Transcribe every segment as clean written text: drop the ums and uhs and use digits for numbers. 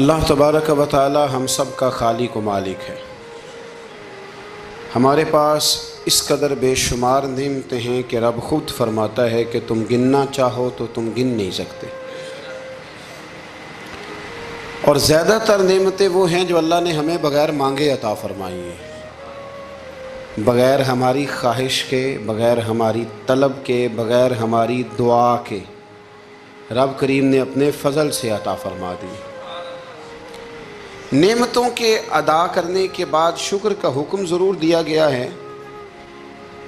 اللہ تبارک و تعالی ہم سب کا خالق و مالک ہے۔ ہمارے پاس اس قدر بے شمار نعمتیں ہیں کہ رب خود فرماتا ہے کہ تم گننا چاہو تو تم گن نہیں سکتے، اور زیادہ تر نعمتیں وہ ہیں جو اللہ نے ہمیں بغیر مانگے عطا فرمائی ہیں، بغیر ہماری خواہش کے، بغیر ہماری طلب کے، بغیر ہماری دعا کے رب کریم نے اپنے فضل سے عطا فرما دی۔ نعمتوں کے ادا کرنے کے بعد شکر کا حکم ضرور دیا گیا ہے،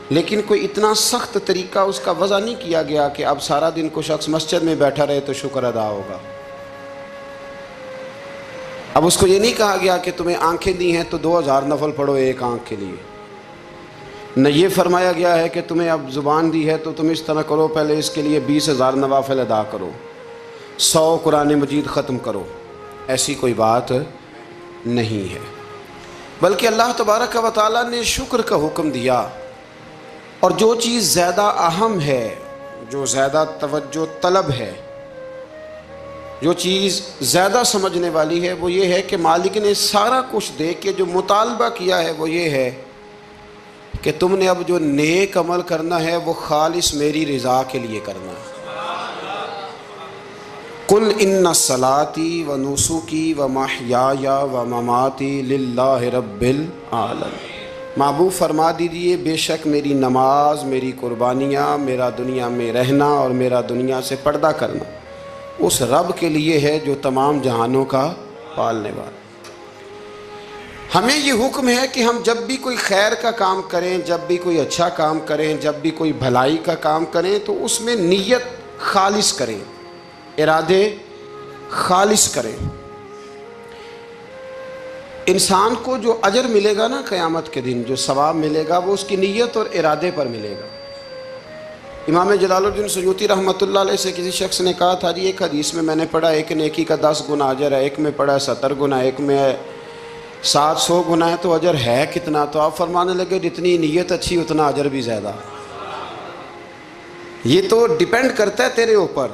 لیکن کوئی اتنا سخت طریقہ اس کا وضع نہیں کیا گیا کہ اب سارا دن کوئی شخص مسجد میں بیٹھا رہے تو شکر ادا ہوگا۔ اب اس کو یہ نہیں کہا گیا کہ تمہیں آنکھیں دی ہیں تو 2000 نفل پڑھو ایک آنکھ کے لیے، نہ یہ فرمایا گیا ہے کہ تمہیں اب زبان دی ہے تو تم اس طرح کرو، پہلے اس کے لیے 20,000 نوافل ادا کرو، 100 قرآن مجید ختم کرو۔ ایسی کوئی بات نہیں ہے، بلکہ اللہ تبارک و تعالیٰ نے شکر کا حکم دیا، اور جو چیز زیادہ اہم ہے، جو زیادہ توجہ طلب ہے، جو چیز زیادہ سمجھنے والی ہے، وہ یہ ہے کہ مالک نے سارا کچھ دے کے جو مطالبہ کیا ہے وہ یہ ہے کہ تم نے اب جو نیک عمل کرنا ہے وہ خالص میری رضا کے لیے کرنا ہے۔ قل ان صلاتی و نسکی و محیای و مماتی للہ رب العالمین، محبوب فرما دیجیے بے شک میری نماز، میری قربانیاں، میرا دنیا میں رہنا اور میرا دنیا سے پردہ کرنا اس رب کے لیے ہے جو تمام جہانوں کا پالنے والا۔ ہمیں یہ حکم ہے کہ ہم جب بھی کوئی خیر کا کام کریں، جب بھی کوئی اچھا کام کریں، جب بھی کوئی بھلائی کا کام کریں تو اس میں نیت خالص کریں، ارادے خالص کریں۔ انسان کو جو اجر ملے گا نا قیامت کے دن، جو ثواب ملے گا وہ اس کی نیت اور ارادے پر ملے گا۔ امام جلال الدین سیوطی رحمۃ اللہ علیہ سے کسی شخص نے کہا تھا جی ایک حدیث میں نے پڑھا ایک نیکی کا 10 گنا اجر ہے، ایک میں پڑھا 70 گنا، ایک میں 700 گنا ہے، تو اجر ہے کتنا؟ تو آپ فرمانے لگے جتنی نیت اچھی اتنا اجر بھی زیادہ۔ یہ تو ڈیپینڈ کرتا ہے تیرے اوپر۔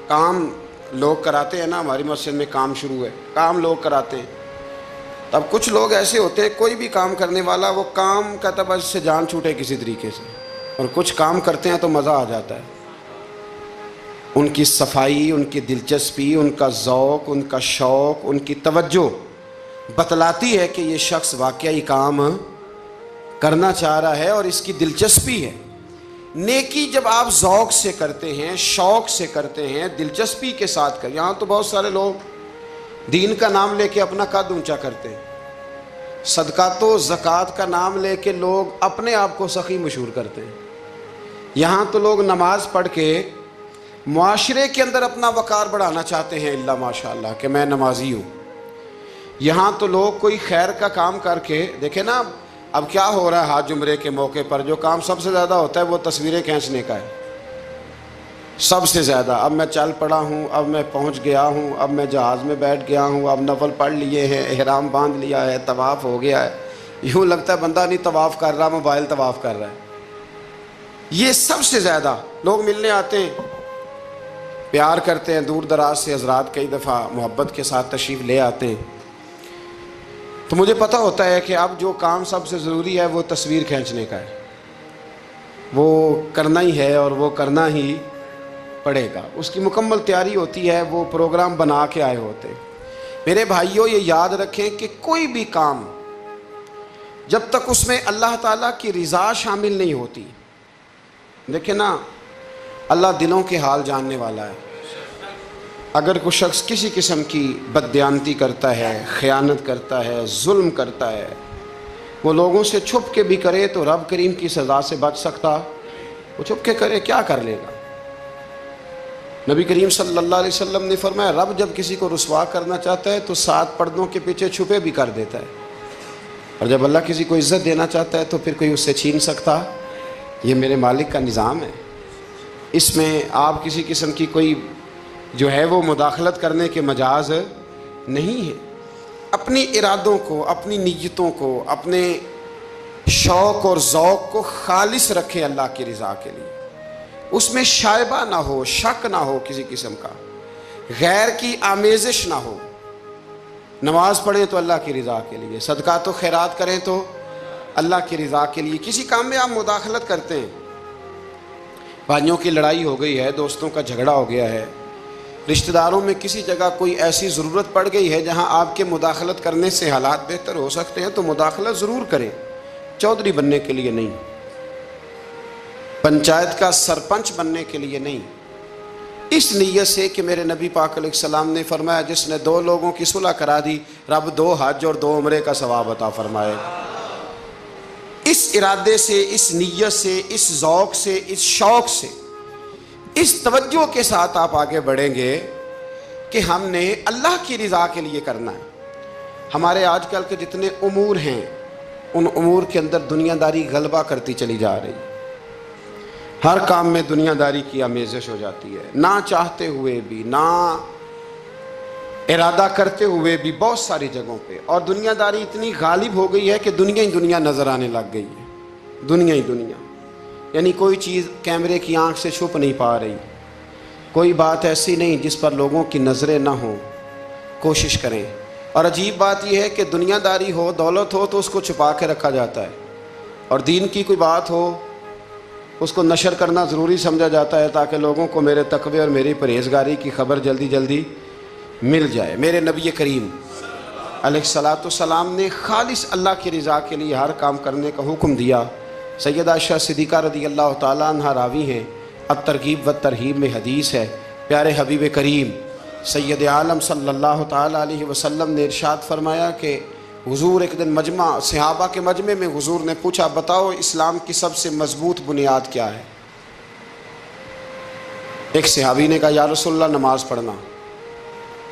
کام لوگ کراتے ہیں نا، ہماری مسجد میں کام شروع ہے، کام لوگ کراتے ہیں، اب کچھ لوگ ایسے ہوتے ہیں کوئی بھی کام کرنے والا وہ کام کہتا بس سے جان چھوٹے کسی طریقے سے، اور کچھ کام کرتے ہیں تو مزہ آ جاتا ہے۔ ان کی صفائی، ان کی دلچسپی، ان کا ذوق، ان کا شوق، ان کی توجہ بتلاتی ہے کہ یہ شخص واقعی کام کرنا چاہ رہا ہے اور اس کی دلچسپی ہے۔ نیکی جب آپ ذوق سے کرتے ہیں، شوق سے کرتے ہیں، دلچسپی کے ساتھ کریں، یہاں تو بہت سارے لوگ دین کا نام لے کے اپنا قد اونچا کرتے ہیں، صدقات و زکوٰۃ کا نام لے کے لوگ اپنے آپ کو سخی مشہور کرتے ہیں، یہاں تو لوگ نماز پڑھ کے معاشرے کے اندر اپنا وقار بڑھانا چاہتے ہیں، اللہ ماشاء اللہ کہ میں نمازی ہوں۔ یہاں تو لوگ کوئی خیر کا کام کر کے دیکھیں نا، اب کیا ہو رہا ہے ہاتھ جمعرے کے موقع پر جو کام سب سے زیادہ ہوتا ہے وہ تصویریں کھینچنے کا ہے، سب سے زیادہ۔ اب میں چل پڑا ہوں، اب میں پہنچ گیا ہوں، اب میں جہاز میں بیٹھ گیا ہوں، اب نفل پڑھ لیے ہیں، احرام باندھ لیا ہے، طواف ہو گیا ہے، یوں لگتا ہے بندہ نہیں طواف کر رہا، موبائل طواف کر رہا ہے۔ یہ سب سے زیادہ لوگ ملنے آتے ہیں، پیار کرتے ہیں، دور دراز سے حضرات کئی دفعہ محبت کے ساتھ تشریف لے آتے ہیں، تو مجھے پتہ ہوتا ہے کہ اب جو کام سب سے ضروری ہے وہ تصویر کھینچنے کا ہے، وہ کرنا ہی ہے اور وہ کرنا ہی پڑے گا، اس کی مکمل تیاری ہوتی ہے، وہ پروگرام بنا کے آئے ہوتے ہیں۔ میرے بھائیوں یہ یاد رکھیں کہ کوئی بھی کام جب تک اس میں اللہ تعالیٰ کی رضا شامل نہیں ہوتی، دیکھیں نا اللہ دلوں کے حال جاننے والا ہے۔ اگر کوئی شخص کسی قسم کی بددیانتی کرتا ہے، خیانت کرتا ہے، ظلم کرتا ہے، وہ لوگوں سے چھپ کے بھی کرے تو رب کریم کی سزا سے بچ سکتا؟ وہ چھپ کے کرے کیا کر لے گا؟ نبی کریم صلی اللہ علیہ وسلم نے فرمایا رب جب کسی کو رسوا کرنا چاہتا ہے تو 7 پردوں کے پیچھے چھپے بھی کر دیتا ہے، اور جب اللہ کسی کو عزت دینا چاہتا ہے تو پھر کوئی اس سے چھین سکتا؟ یہ میرے مالک کا نظام ہے، اس میں آپ کسی قسم کی کوئی جو ہے وہ مداخلت کرنے کے مجاز نہیں ہے۔ اپنی ارادوں کو، اپنی نیتوں کو، اپنے شوق اور ذوق کو خالص رکھیں اللہ کی رضا کے لیے، اس میں شائبہ نہ ہو، شک نہ ہو کسی قسم کا، غیر کی آمیزش نہ ہو۔ نماز پڑھیں تو اللہ کی رضا کے لیے، صدقات و خیرات کریں تو اللہ کی رضا کے لیے۔ کسی کام میں آپ مداخلت کرتے ہیں، بھائیوں کی لڑائی ہو گئی ہے، دوستوں کا جھگڑا ہو گیا ہے، رشتہ داروں میں کسی جگہ کوئی ایسی ضرورت پڑ گئی ہے جہاں آپ کے مداخلت کرنے سے حالات بہتر ہو سکتے ہیں، تو مداخلت ضرور کریں، چودھری بننے کے لیے نہیں، پنچایت کا سرپنچ بننے کے لیے نہیں، اس نیت سے کہ میرے نبی پاک علیہ السلام نے فرمایا جس نے 2 لوگوں کی صلح کرا دی رب 2 حج اور 2 عمرے کا ثواب عطا فرمائے۔ اس ارادے سے، اس نیت سے، اس ذوق سے، اس شوق سے، اس توجہ کے ساتھ آپ آگے بڑھیں گے کہ ہم نے اللہ کی رضا کے لیے کرنا ہے۔ ہمارے آج کل کے جتنے امور ہیں ان امور کے اندر دنیا داری غلبہ کرتی چلی جا رہی ہے، ہر کام میں دنیا داری کی آمیزش ہو جاتی ہے، نہ چاہتے ہوئے بھی، نہ ارادہ کرتے ہوئے بھی، بہت ساری جگہوں پہ، اور دنیا داری اتنی غالب ہو گئی ہے کہ دنیا ہی دنیا نظر آنے لگ گئی ہے، دنیا ہی دنیا، یعنی کوئی چیز کیمرے کی آنکھ سے چھپ نہیں پا رہی، کوئی بات ایسی نہیں جس پر لوگوں کی نظریں نہ ہوں، کوشش کریں۔ اور عجیب بات یہ ہے کہ دنیا داری ہو، دولت ہو تو اس کو چھپا کے رکھا جاتا ہے، اور دین کی کوئی بات ہو اس کو نشر کرنا ضروری سمجھا جاتا ہے تاکہ لوگوں کو میرے تقوی اور میری پرہیزگاری کی خبر جلدی جلدی مل جائے۔ میرے نبی کریم علیہ الصلاۃ والسلام نے خالص اللہ کی رضا کے لیے ہر کام کرنے کا حکم دیا۔ سیدہ عائشہ صدیقہ رضی اللہ تعالیٰ عنہ راوی ہیں، الترغیب والترہیب میں حدیث ہے، پیارے حبیب کریم سید عالم صلی اللہ تعالیٰ علیہ وسلم نے ارشاد فرمایا کہ حضور ایک دن مجمع، صحابہ کے مجمع میں حضور نے پوچھا بتاؤ اسلام کی سب سے مضبوط بنیاد کیا ہے؟ ایک صحابی نے کہا یا رسول اللہ نماز پڑھنا۔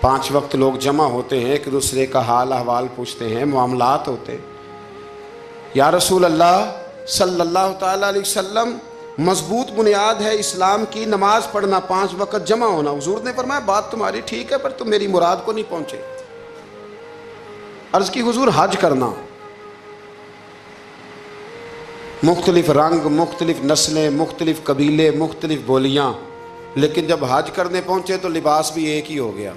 5 وقت لوگ جمع ہوتے ہیں، ایک دوسرے کا حال احوال پوچھتے ہیں، معاملات ہوتے ہیں۔ یا رسول اللہ صلی اللہ تعالیٰ علیہ وسلم مضبوط بنیاد ہے اسلام کی نماز پڑھنا، 5 وقت جمع ہونا۔ حضور نے فرمایا بات تمہاری ٹھیک ہے پر تم میری مراد کو نہیں پہنچے۔ عرض کی حضور حج کرنا، مختلف رنگ، مختلف نسلیں، مختلف قبیلے، مختلف بولیاں، لیکن جب حج کرنے پہنچے تو لباس بھی ایک ہی ہو گیا،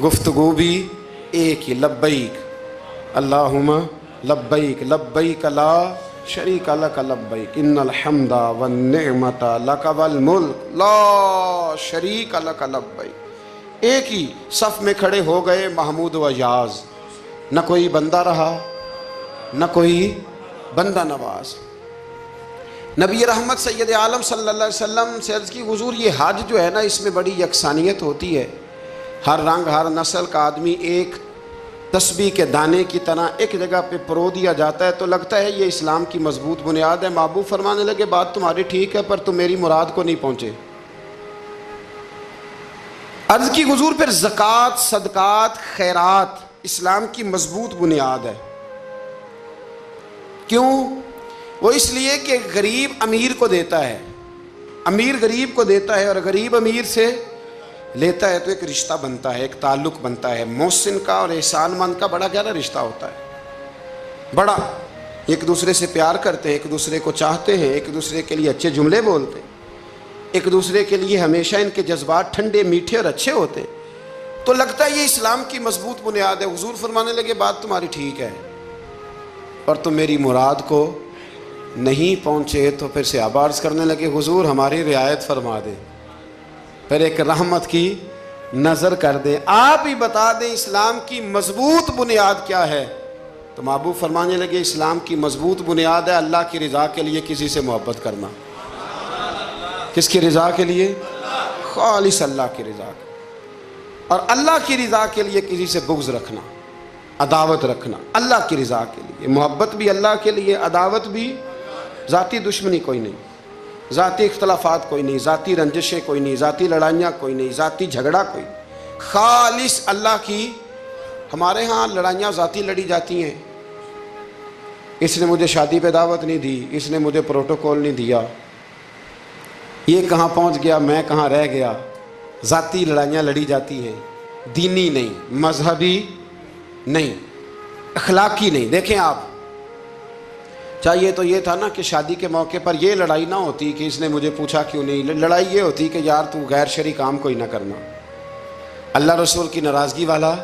گفتگو بھی ایک ہی، لبیک اللہم لبیک لبیک لا شریک لک لبیک ان الحمد والنعمت لک والملک لا شریک لک لبیک۔ ایک ہی صف میں کھڑے ہو گئے محمود و یاز، نہ کوئی بندہ رہا نہ کوئی بندہ نواز۔ نبی رحمت سید عالم صلی اللہ علیہ وسلم سے عرض کی حضور یہ حج جو ہے نا اس میں بڑی یکسانیت ہوتی ہے، ہر رنگ ہر نسل کا آدمی ایک تسبیح کے دانے کی طرح ایک جگہ پہ پرو دیا جاتا ہے، تو لگتا ہے یہ اسلام کی مضبوط بنیاد ہے۔ محبوب فرمانے لگے بات تمہاری ٹھیک ہے پر تم میری مراد کو نہیں پہنچے۔ عرض کی حضور پھر زکوٰۃ، صدقات، خیرات اسلام کی مضبوط بنیاد ہے۔ کیوں؟ وہ اس لیے کہ غریب امیر کو دیتا ہے، امیر غریب کو دیتا ہے، اور غریب امیر سے لیتا ہے تو ایک رشتہ بنتا ہے، ایک تعلق بنتا ہے۔ محسن کا اور احسان مند کا بڑا گہرا رشتہ ہوتا ہے، بڑا، ایک دوسرے سے پیار کرتے ہیں، ایک دوسرے کو چاہتے ہیں، ایک دوسرے کے لیے اچھے جملے بولتے ہیں، ایک دوسرے کے لیے ہمیشہ ان کے جذبات ٹھنڈے میٹھے اور اچھے ہوتے ہیں، تو لگتا ہے یہ اسلام کی مضبوط بنیاد ہے۔ حضور فرمانے لگے بات تمہاری ٹھیک ہے اور تم میری مراد کو نہیں پہنچے، تو پھر صحابہ عرض کرنے لگے حضور ہماری رعایت فرما دیں، پھر ایک رحمت کی نظر کر دیں، آپ ہی بتا دیں اسلام کی مضبوط بنیاد کیا ہے۔ تو محبوب فرمانے لگے اسلام کی مضبوط بنیاد ہے اللہ کی رضا کے لیے کسی سے محبت کرنا۔ کس کی رضا کے لیے؟ خالص اللہ کی رضا کے، اور اللہ کی رضا کے لیے کسی سے بغض رکھنا، عداوت رکھنا، اللہ کی رضا کے لیے محبت بھی اللہ کے لیے، عداوت بھی، ذاتی دشمنی کوئی نہیں، ذاتی اختلافات کوئی نہیں، ذاتی رنجشیں کوئی نہیں، ذاتی لڑائیاں کوئی نہیں، ذاتی جھگڑا کوئی نہیں، خالص اللہ کی۔ ہمارے ہاں لڑائیاں ذاتی لڑی جاتی ہیں، اس نے مجھے شادی پہ دعوت نہیں دی، اس نے مجھے پروٹوکول نہیں دیا، یہ کہاں پہنچ گیا میں کہاں رہ گیا، ذاتی لڑائیاں لڑی جاتی ہیں، دینی نہیں، مذہبی نہیں، اخلاقی نہیں۔ دیکھیں آپ، چاہیے تو یہ تھا نا کہ شادی کے موقع پر یہ لڑائی نہ ہوتی کہ اس نے مجھے پوچھا کیوں نہیں، لڑائی یہ ہوتی کہ یار تو غیر شرعی کام کوئی نہ کرنا، اللہ رسول کی ناراضگی والا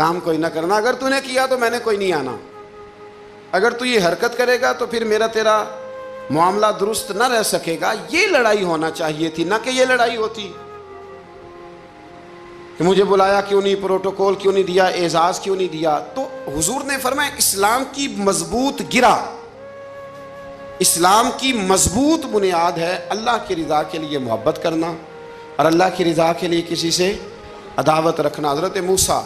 کام کوئی نہ کرنا، اگر تو نے کیا تو میں نے کوئی نہیں آنا، اگر تو یہ حرکت کرے گا تو پھر میرا تیرا معاملہ درست نہ رہ سکے گا۔ یہ لڑائی ہونا چاہیے تھی، نہ کہ یہ لڑائی ہوتی کہ مجھے بلایا کیوں نہیں، پروٹوکول کیوں نہیں دیا، اعزاز کیوں نہیں دیا۔ تو حضور نے فرمایا اسلام کی مضبوط گرہ، اسلام کی مضبوط بنیاد ہے اللہ کی رضا کے لیے محبت کرنا اور اللہ کی رضا کے لیے کسی سے عداوت رکھنا۔ حضرت موسیٰ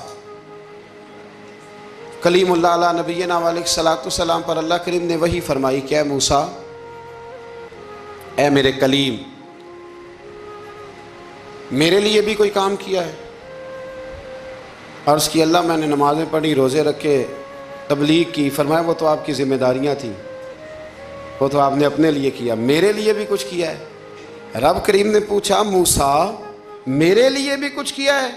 کلیم اللہ علیہ نبینا علیہ الصلوۃ والسلام پر اللہ کریم نے وحی فرمائی کہ اے موسیٰ، اے میرے کلیم، میرے لیے بھی کوئی کام کیا ہے؟ عرض کی اللہ میں نے نمازیں پڑھی، روزے رکھے، تبلیغ کی۔ فرمایا وہ تو آپ کی ذمہ داریاں تھیں، وہ تو آپ نے اپنے لیے کیا، میرے لیے بھی کچھ کیا ہے؟ رب کریم نے پوچھا موسیٰ میرے لیے بھی کچھ کیا ہے؟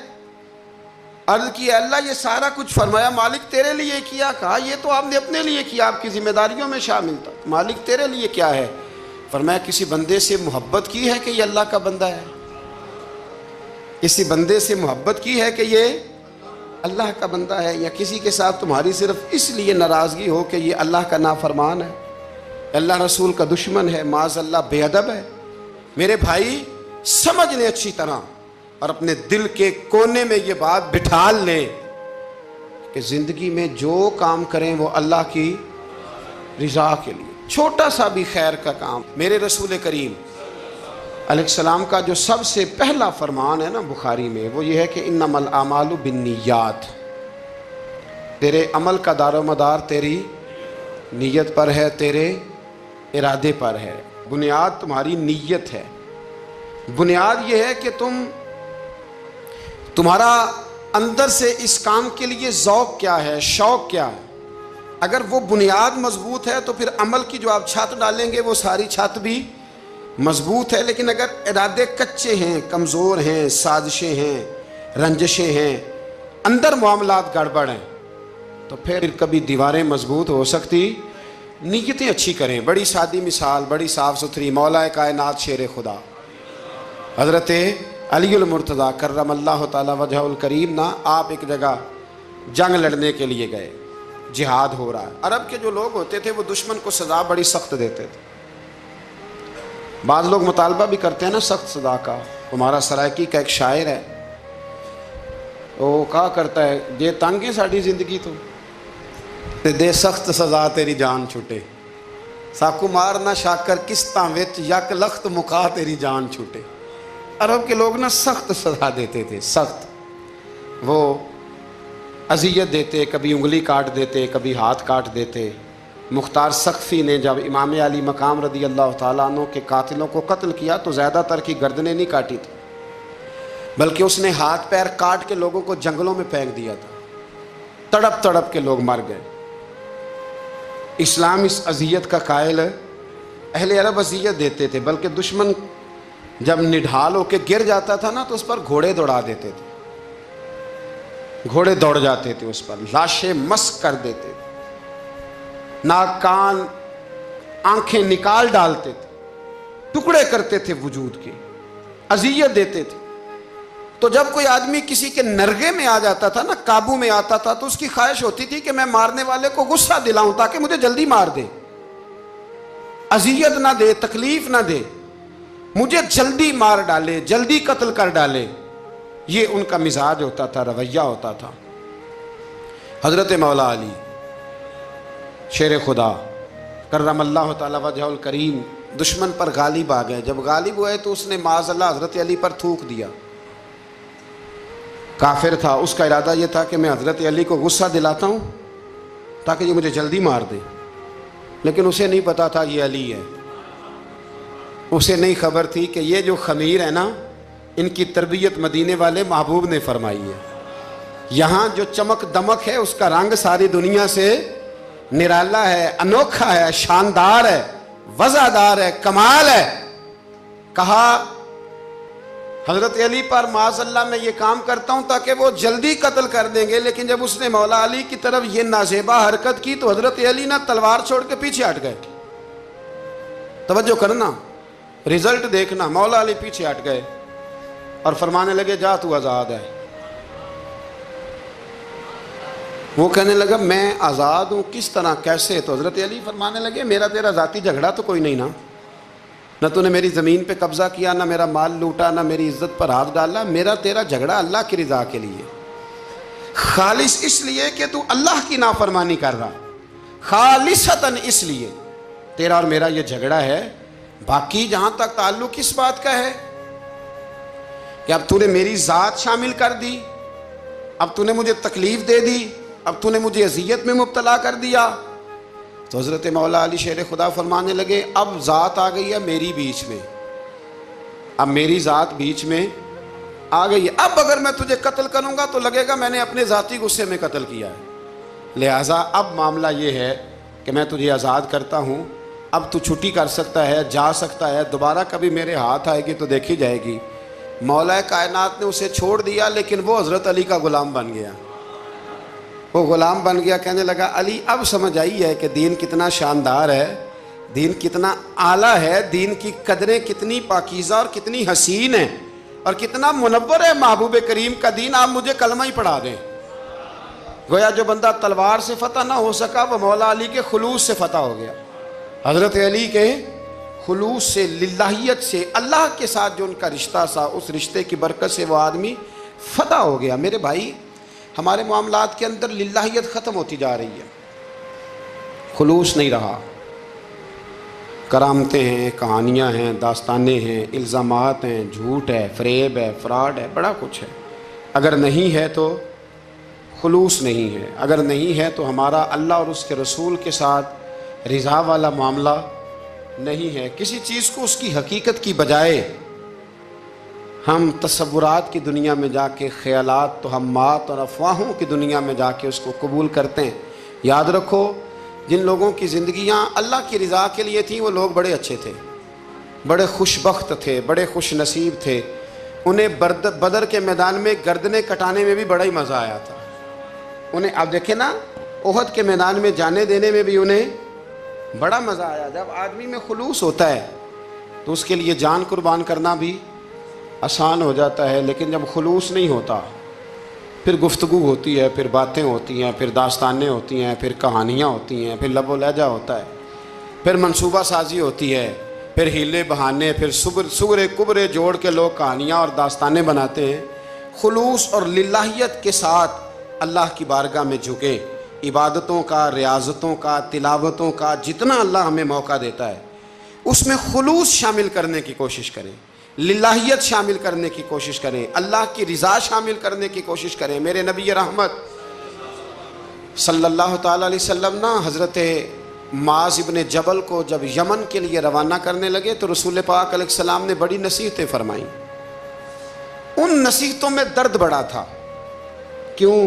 عرض کی اللہ یہ سارا کچھ، فرمایا مالک تیرے لیے کیا؟ کہا یہ تو آپ نے اپنے لیے کیا، آپ کی ذمہ داریوں میں شامل تھا۔ مالک تیرے لیے کیا ہے؟ فرمایا کسی بندے سے محبت کی ہے کہ یہ اللہ کا بندہ ہے، کسی بندے سے محبت کی ہے کہ یہ اللہ کا بندہ ہے، یا کسی کے ساتھ تمہاری صرف اس لیے ناراضگی ہو کہ یہ اللہ کا نافرمان ہے، اللہ رسول کا دشمن ہے، معاذ اللہ بے ادب ہے۔ میرے بھائی سمجھ لیں اچھی طرح اور اپنے دل کے کونے میں یہ بات بٹھا لیں کہ زندگی میں جو کام کریں وہ اللہ کی رضا کے لیے، چھوٹا سا بھی خیر کا کام۔ میرے رسول کریم علیہ السلام کا جو سب سے پہلا فرمان ہے نا بخاری میں، وہ یہ ہے کہ انما الاعمال بالنیات، تیرے عمل کا دار و مدار تیری نیت پر ہے، تیرے ارادے پر ہے۔ بنیاد تمہاری نیت ہے، بنیاد یہ ہے کہ تمہارا اندر سے اس کام کے لیے ذوق کیا ہے، شوق کیا ہے۔ اگر وہ بنیاد مضبوط ہے تو پھر عمل کی جو آپ چھت ڈالیں گے وہ ساری چھت بھی مضبوط ہے۔ لیکن اگر ارادے کچے ہیں، کمزور ہیں، سازشیں ہیں، رنجشیں ہیں، اندر معاملات گڑبڑ ہیں، تو پھر کبھی دیواریں مضبوط ہو سکتی، نیتیں اچھی کریں۔ بڑی سادی مثال، بڑی صاف ستھری، مولا کائنات شیر خدا حضرت علی المرتضیٰ کرم اللہ تعالی وجہ الکریم نا، آپ ایک جگہ جنگ لڑنے کے لیے گئے، جہاد ہو رہا ہے۔ عرب کے جو لوگ ہوتے تھے وہ دشمن کو سزا بڑی سخت دیتے تھے۔ بعض لوگ مطالبہ بھی کرتے ہیں نا سخت سزا کا۔ ہمارا سرائکی کا ایک شاعر ہے، وہ کہا کرتا ہے یہ تنگ ہے ساری زندگی تو دے سخت سزا تیری جان چھوٹے، ساکو مار نہ شاکر کستاں وچ یک لخت مکا تیری جان چھوٹے۔ عرب کے لوگ نا سخت سزا دیتے تھے، سخت، وہ اذیت دیتے، کبھی انگلی کاٹ دیتے، کبھی ہاتھ کاٹ دیتے۔ مختار سقفی نے جب امام علی مقام رضی اللہ تعالیٰ عنہ کے قاتلوں کو قتل کیا تو زیادہ تر کی گردنیں نہیں کاٹی تھی، بلکہ اس نے ہاتھ پیر کاٹ کے لوگوں کو جنگلوں میں پھینک دیا تھا، تڑپ تڑپ کے لوگ مر گئے۔ اسلام اس اذیت کا قائل ہے۔ اہل عرب اذیت دیتے تھے، بلکہ دشمن جب نڈھال ہو کے گر جاتا تھا نا تو اس پر گھوڑے دوڑا دیتے تھے، گھوڑے دوڑ جاتے تھے اس پر، لاشیں مسک کر دیتے تھے، ناک کان آنکھیں نکال ڈالتے تھے، ٹکڑے کرتے تھے وجود کے، اذیت دیتے تھے۔ تو جب کوئی آدمی کسی کے نرغے میں آ جاتا تھا نا، قابو میں آتا تھا، تو اس کی خواہش ہوتی تھی کہ میں مارنے والے کو غصہ دلاؤں تاکہ مجھے جلدی مار دے، اذیت نہ دے، تکلیف نہ دے، مجھے جلدی مار ڈالے، جلدی قتل کر ڈالے۔ یہ ان کا مزاج ہوتا تھا، رویہ ہوتا تھا۔ حضرت مولا علی شیر خدا کرم اللہ تعالی وجہ الکریم دشمن پر غالب آ گئے۔ جب غالب ہوئے تو اس نے معاذ اللہ حضرت علی پر تھوک دیا۔ کافر تھا، اس کا ارادہ یہ تھا کہ میں حضرت علی کو غصہ دلاتا ہوں تاکہ یہ مجھے جلدی مار دے، لیکن اسے نہیں پتا تھا یہ علی ہے، اسے نہیں خبر تھی کہ یہ جو خمیر ہے نا، ان کی تربیت مدینے والے محبوب نے فرمائی ہے۔ یہاں جو چمک دمک ہے اس کا رنگ ساری دنیا سے نرالا ہے، انوکھا ہے، شاندار ہے، وزادار ہے، کمال ہے۔ کہا حضرت علی پر معاذ اللہ میں یہ کام کرتا ہوں تاکہ وہ جلدی قتل کر دیں گے، لیکن جب اس نے مولا علی کی طرف یہ نازیبا حرکت کی تو حضرت علی نہ تلوار چھوڑ کے پیچھے ہٹ گئے۔ توجہ کرنا، رزلٹ دیکھنا، مولا علی پیچھے ہٹ گئے اور فرمانے لگے جا تو آزاد ہے۔ وہ کہنے لگا میں آزاد ہوں، کس طرح، کیسے؟ تو حضرت علی فرمانے لگے میرا تیرا ذاتی جھگڑا تو کوئی نہیں نا، نہ تو نے میری زمین پہ قبضہ کیا، نہ میرا مال لوٹا، نہ میری عزت پر ہاتھ ڈالا، میرا تیرا جھگڑا اللہ کی رضا کے لیے، خالص اس لیے کہ تو اللہ کی نافرمانی کر رہا، خالصتاً اس لیے تیرا اور میرا یہ جھگڑا ہے۔ باقی جہاں تک تعلق اس بات کا ہے کہ اب تو نے میری ذات شامل کر دی، اب تو نے مجھے تکلیف دے دی، اب تو نے مجھے اذیت میں مبتلا کر دیا، تو حضرت مولا علی شیر خدا فرمانے لگے اب ذات آ گئی ہے میری بیچ میں، اب میری ذات بیچ میں آ گئی ہے، اب اگر میں تجھے قتل کروں گا تو لگے گا میں نے اپنے ذاتی غصے میں قتل کیا ہے، لہٰذا اب معاملہ یہ ہے کہ میں تجھے آزاد کرتا ہوں، اب تو چھٹی کر سکتا ہے، جا سکتا ہے، دوبارہ کبھی میرے ہاتھ آئے گی تو دیکھی جائے گی۔ مولا کائنات نے اسے چھوڑ دیا، لیکن وہ حضرت علی کا غلام بن گیا، وہ غلام بن گیا۔ کہنے لگا علی اب سمجھ آئی ہے کہ دین کتنا شاندار ہے، دین کتنا اعلیٰ ہے، دین کی قدریں کتنی پاکیزہ اور کتنی حسین ہیں، اور کتنا منور ہے محبوب کریم کا دین، آپ مجھے کلمہ ہی پڑھا دیں۔ گویا جو بندہ تلوار سے فتح نہ ہو سکا وہ مولا علی کے خلوص سے فتح ہو گیا، حضرت علی کے خلوص سے، للہیت سے، اللہ کے ساتھ جو ان کا رشتہ تھا اس رشتے کی برکت سے وہ آدمی فتح ہو گیا۔ میرے بھائی ہمارے معاملات کے اندر للہیت ختم ہوتی جا رہی ہے، خلوص نہیں رہا، کرامتیں ہیں، کہانیاں ہیں، داستانیں ہیں، الزامات ہیں، جھوٹ ہے، فریب ہے، فراڈ ہے، بڑا کچھ ہے۔ اگر نہیں ہے تو خلوص نہیں ہے، اگر نہیں ہے تو ہمارا اللہ اور اس کے رسول کے ساتھ رضا والا معاملہ نہیں ہے۔ کسی چیز کو اس کی حقیقت کی بجائے ہم تصورات کی دنیا میں جا کے، خیالات، توہمات اور افواہوں کی دنیا میں جا کے اس کو قبول کرتے ہیں۔ یاد رکھو جن لوگوں کی زندگیاں اللہ کی رضا کے لیے تھیں وہ لوگ بڑے اچھے تھے، بڑے خوش بخت تھے، بڑے خوش نصیب تھے، انہیں بدر کے میدان میں گردنیں کٹانے میں بھی بڑا ہی مزہ آیا تھا انہیں۔ آپ دیکھیں نا احد کے میدان میں جانے دینے میں بھی انہیں بڑا مزہ آیا۔ جب آدمی میں خلوص ہوتا ہے تو اس کے لیے جان قربان کرنا بھی آسان ہو جاتا ہے، لیکن جب خلوص نہیں ہوتا پھر گفتگو ہوتی ہے، پھر باتیں ہوتی ہیں، پھر داستانیں ہوتی ہیں، پھر کہانیاں ہوتی ہیں، پھر لب و لہجہ ہوتا ہے، پھر منصوبہ سازی ہوتی ہے، پھر ہیلے بہانے، پھر سگرے کبرے جوڑ کے لوگ کہانیاں اور داستانیں بناتے ہیں۔ خلوص اور للہیت کے ساتھ اللہ کی بارگاہ میں جھکیں، عبادتوں کا، ریاضتوں کا، تلاوتوں کا جتنا اللہ ہمیں موقع دیتا ہے اس میں خلوص شامل کرنے کی کوشش کریں، للہیت شامل کرنے کی کوشش کریں، اللہ کی رضا شامل کرنے کی کوشش کریں۔ میرے نبی رحمت صلی اللہ تعالیٰ علیہ وسلم نا حضرت معاذ ابن جبل کو جب یمن کے لیے روانہ کرنے لگے تو رسول پاک علیہ السلام نے بڑی نصیحتیں فرمائیں۔ ان نصیحتوں میں درد بڑا تھا، کیوں؟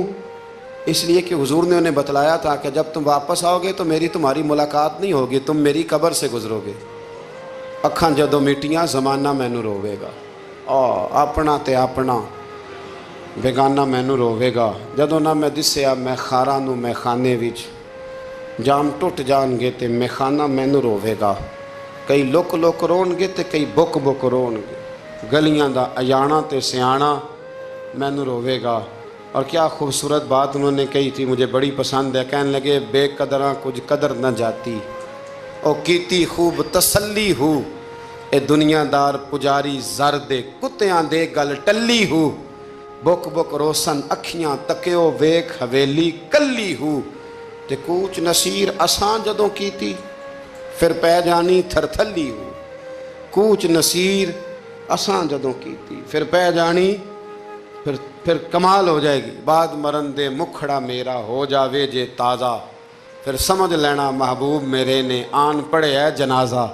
اس لیے کہ حضور نے انہیں بتلایا تھا کہ جب تم واپس آؤ گے تو میری تمہاری ملاقات نہیں ہوگی، تم میری قبر سے گزرو گے۔ اکھاں جدوں میٹیاں زمانہ مینوں روے گا، اپنا تے اپنا بیگانہ مینوں روے گا، جدوں نہ میں دسیا میں خاراں نوں میں خانے وچ، جام ٹوٹ جان گے تے میں خانہ مینوں روے گا۔ کئی لک لک رون گے تے کئی بک بک رون گے، گلیاں دا اجانا تے سیانا مینوں روے گا۔ اور کیا خوبصورت بات انہوں نے کہی تھی، مجھے بڑی پسند ہے۔ کہنے لگے بے قدراں کچھ قدر نہ جاتی، او کیتی خوب تسلی ہو، اے دنیا دار پجاری زر دے کتیاں دے گل ٹلی ہو، بک بک روسن اکھیاں تکیو ویکھ حویلی کلی ہو، تے کوچ نصیر اساں جدوں کیتی پھر پہ جانی تھر تھلی ہو، کوچ نصیر اساں جدوں کیتی پھر پہ جانی پھر کمال ہو جائے گی۔ بعد مرن دے مکھڑا میرا ہو جاوے جے تازہ، پھر سمجھ لینا محبوب میرے نے آن پڑے ہے جنازہ۔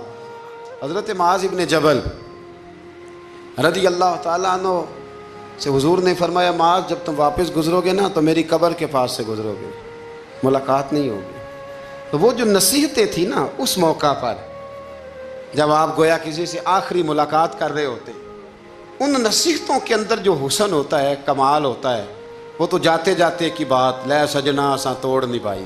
حضرت معاذ ابن جبل رضی اللہ تعالیٰ عنہ سے حضور نے فرمایا معاذ جب تم واپس گزرو گے نا تو میری قبر کے پاس سے گزرو گے، ملاقات نہیں ہوگی۔ تو وہ جو نصیحتیں تھیں نا اس موقع پر جب آپ گویا کسی سے آخری ملاقات کر رہے ہوتے، ان نصیحتوں کے اندر جو حسن ہوتا ہے، کمال ہوتا ہے، وہ تو جاتے جاتے کی بات لے سجنا اساں توڑ نہیں پائی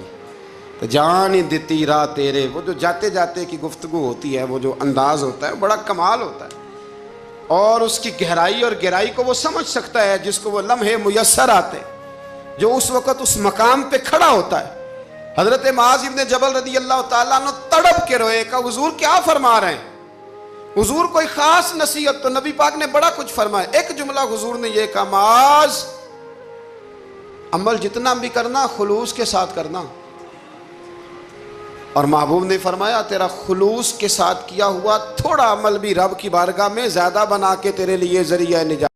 تو جان ہی دتی راہ تیرے، وہ جو جاتے جاتے کی گفتگو ہوتی ہے، وہ جو انداز ہوتا ہے بڑا کمال ہوتا ہے، اور اس کی گہرائی اور گہرائی کو وہ سمجھ سکتا ہے جس کو وہ لمحے میسر آتے۔ جو اس وقت اس مقام پہ کھڑا ہوتا ہے. حضرت معاذ ابن جبل رضی اللہ تعالیٰ عنہ تڑپ کے روئے. کہا حضور کیا فرما رہے ہیں؟ حضور کوئی خاص نصیحت تو نبی پاک نے بڑا کچھ فرمایا. ایک جملہ حضور نے یہ کہا معاذ عمل جتنا بھی کرنا خلوص کے ساتھ کرنا. اور محبوب نے فرمایا تیرا خلوص کے ساتھ کیا ہوا تھوڑا عمل بھی رب کی بارگاہ میں زیادہ بنا کے تیرے لیے ذریعہ نجات